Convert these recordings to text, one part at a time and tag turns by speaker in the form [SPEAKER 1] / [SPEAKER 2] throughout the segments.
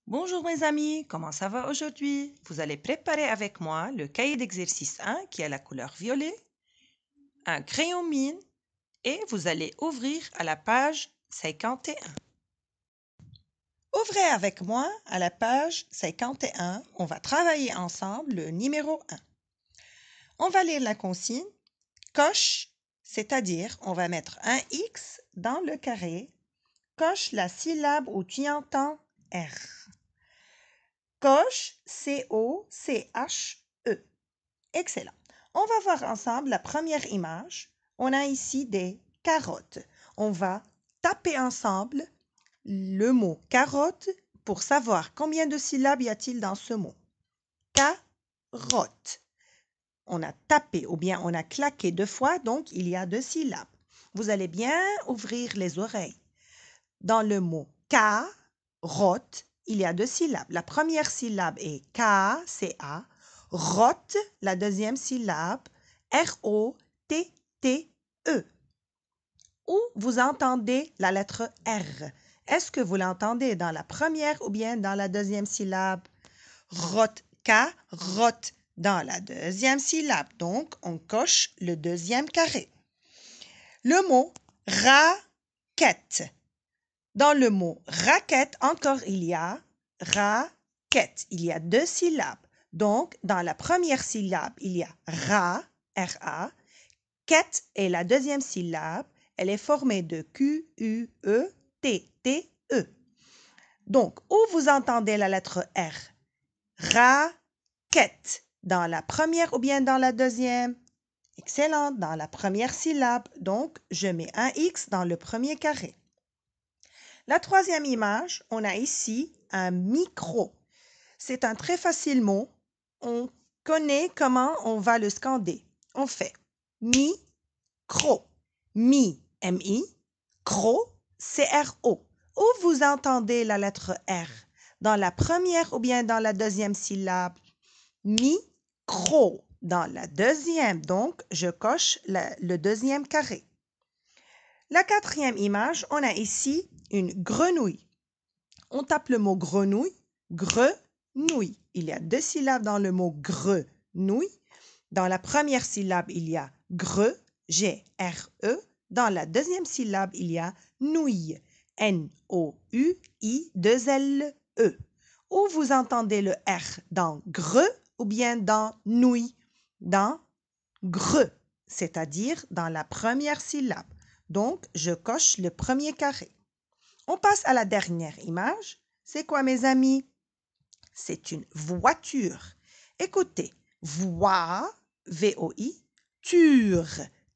[SPEAKER 1] Bonjour mes amis, comment ça va aujourd'hui? Vous allez préparer avec moi le cahier d'exercice 1 qui a la couleur violet, un crayon mine et vous allez ouvrir à la page 51. Ouvrez avec moi à la page 51. On va travailler ensemble le numéro 1. On va lire la consigne. Coche, c'est-à-dire on va mettre un X dans le carré. Coche la syllabe où tu entends R. Coche, C-O-C-H-E. Excellent. On va voir ensemble la première image. On a ici des carottes. On va taper ensemble le mot carotte pour savoir combien de syllabes y a-t-il dans ce mot. Carotte. On a tapé ou bien on a claqué 2 fois, donc il y a 2 syllabes. Vous allez bien ouvrir les oreilles. Dans le mot carotte, il y a 2 syllabes. La première syllabe est K, C-A. Rotte, la deuxième syllabe, R-O-T-T-E. Où vous entendez la lettre R? Est-ce que vous l'entendez dans la première ou bien dans la deuxième syllabe? Rotte, carotte, dans la deuxième syllabe. Donc, on coche le deuxième carré. Le mot raquette. Dans le mot raquette, encore il y a raquette. Il y a 2 syllabes. Donc, dans la première syllabe, il y a ra, R-A. Quette est la deuxième syllabe. Elle est formée de Q-U-E-T-T-E. Donc, où vous entendez la lettre R? Raquette. Dans la première ou bien dans la deuxième? Excellent. Dans la première syllabe. Donc, je mets un X dans le premier carré. La troisième image, on a ici un micro. C'est un très facile mot. On connaît comment on va le scander. On fait mi-cro. Mi, M-I, cro, C-R-O. Où vous entendez la lettre R? Dans la première ou bien dans la deuxième syllabe? Mi-cro. Dans la deuxième, donc je coche le deuxième carré. La quatrième image, on a ici une grenouille. On tape le mot grenouille, grenouille. Il y a 2 syllabes dans le mot grenouille. Dans la première syllabe, il y a gre, G-R-E. Dans la deuxième syllabe, il y a nouille, N-O-U-I-2-L-E. Où vous entendez le R? Dans gre ou bien dans nouille? Dans gre, c'est-à-dire dans la première syllabe. Donc, je coche le premier carré. On passe à la dernière image. C'est quoi, mes amis? C'est une voiture. Écoutez, voix, V-O-I, ture,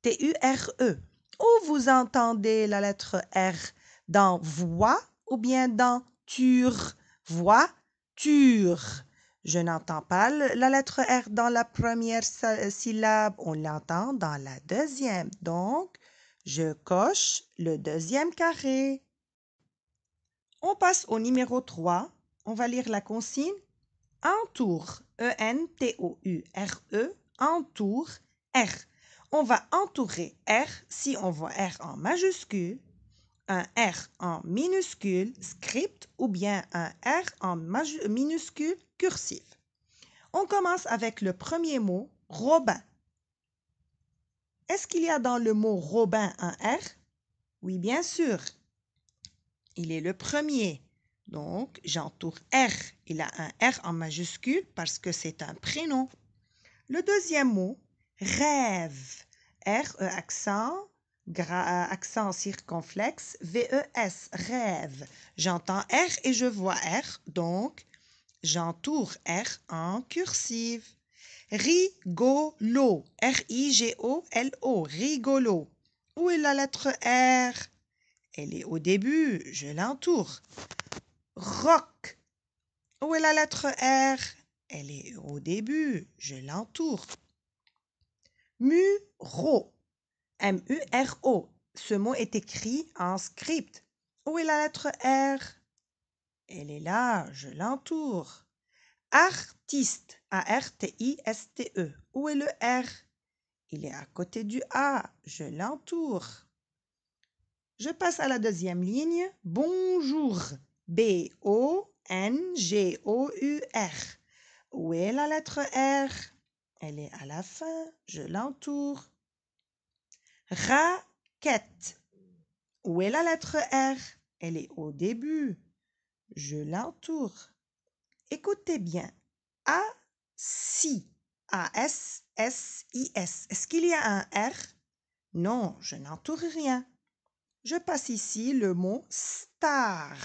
[SPEAKER 1] T-U-R-E. Où vous entendez la lettre R? Dans voix ou bien dans ture? Voiture. Je n'entends pas la lettre R dans la première syllabe. On l'entend dans la deuxième. Donc, je coche le deuxième carré. On passe au numéro 3. On va lire la consigne. Entoure, E-N-T-O-U-R-E, entoure R. On va entourer R si on voit R en majuscule, un R en minuscule, script, ou bien un R en minuscule, cursive. On commence avec le premier mot, Robin. Est-ce qu'il y a dans le mot Robin un R? Oui, bien sûr. Il est le premier. Donc, j'entoure R. Il a un R en majuscule parce que c'est un prénom. Le deuxième mot, rêve. R-E accent, accent circonflexe, V-E-S, rêve. J'entends R et je vois R, donc j'entoure R en cursive. Rigolo, R-I-G-O-L-O, rigolo. Où est la lettre R? Elle est au début, je l'entoure. Rock. Où est la lettre R? Elle est au début, je l'entoure. Muro. M-U-R-O. Ce mot est écrit en script. Où est la lettre R? Elle est là, je l'entoure. Artiste. A-R-T-I-S-T-E. Où est le R? Il est à côté du A, je l'entoure. Je passe à la deuxième ligne. Bonjour. B-O- N-G-O-U-R. Où est la lettre R? Elle est à la fin. Je l'entoure. Raquette. Où est la lettre R? Elle est au début. Je l'entoure. Écoutez bien. Assis. A-S-S-I-S. Est-ce qu'il y a un R? Non, je n'entoure rien. Je passe ici le mot star.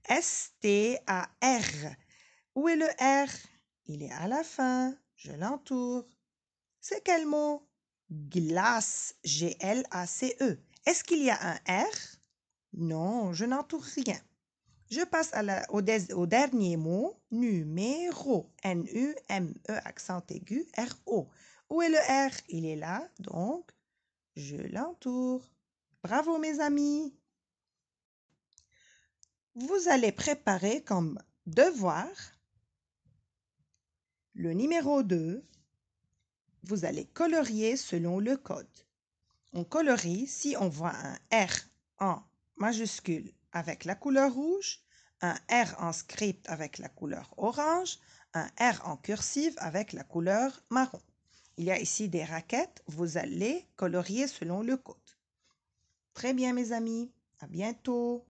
[SPEAKER 1] S-T-A-R. Où est le R? Il est à la fin. Je l'entoure. C'est quel mot? Glace. G-L-A-C-E. Est-ce qu'il y a un R? Non, je n'entoure rien. Je passe au dernier mot, numéro. N-U-M-E, accent aigu, R-O. Où est le R? Il est là, donc je l'entoure. Bravo mes amis! Vous allez préparer comme devoir le numéro 2. Vous allez colorier selon le code. On colorie si on voit un R en majuscule avec la couleur rouge, un R en script avec la couleur orange, un R en cursive avec la couleur marron. Il y a ici des raquettes. Vous allez colorier selon le code. Très bien mes amis. À bientôt.